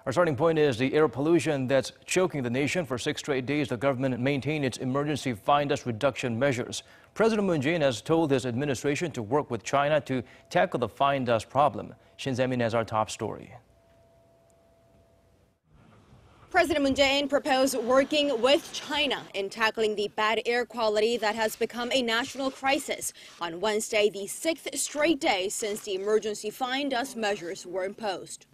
Our starting point is the air pollution that's choking the nation. For 6 straight days, the government maintained its emergency fine dust reduction measures. President Moon Jae-in has told his administration to work with China to tackle the fine dust problem. Shin Se-min has our top story. President Moon Jae-in proposed working with China in tackling the bad air quality that has become a national crisis. On Wednesday, the 6th straight day since the emergency fine dust measures were imposed.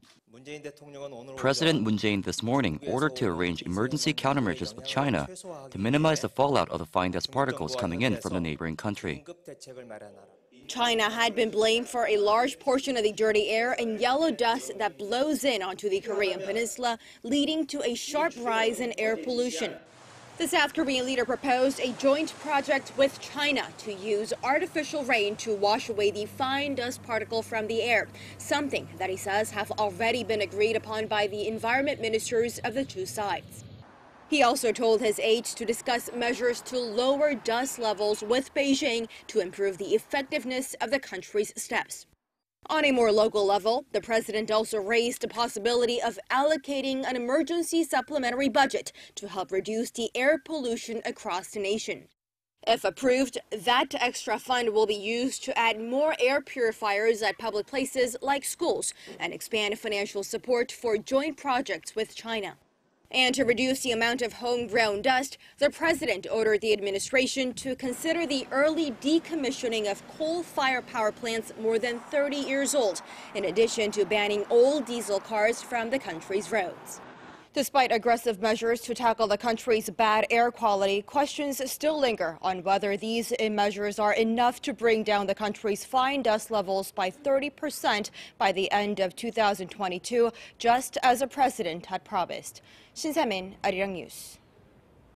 President Moon Jae-in this morning ordered to arrange emergency countermeasures with China to minimize the fallout of the fine dust particles coming in from the neighboring country. China had been blamed for a large portion of the dirty air and yellow dust that blows in onto the Korean Peninsula, leading to a sharp rise in air pollution. The South Korean leader proposed a joint project with China to use artificial rain to wash away the fine dust particle from the air, something that he says have already been agreed upon by the environment ministers of the two sides. He also told his aides to discuss measures to lower dust levels with Beijing to improve the effectiveness of the country's steps. On a more local level, the president also raised the possibility of allocating an emergency supplementary budget to help reduce the air pollution across the nation. If approved, that extra fund will be used to add more air purifiers at public places like schools and expand financial support for joint projects with China. And to reduce the amount of homegrown dust, the president ordered the administration to consider the early decommissioning of coal-fired power plants more than 30 years old, in addition to banning old diesel cars from the country's roads. Despite aggressive measures to tackle the country's bad air quality, questions still linger on whether these measures are enough to bring down the country's fine dust levels by 30% by the end of 2022, just as the president had promised. Shin Se-min, Arirang News.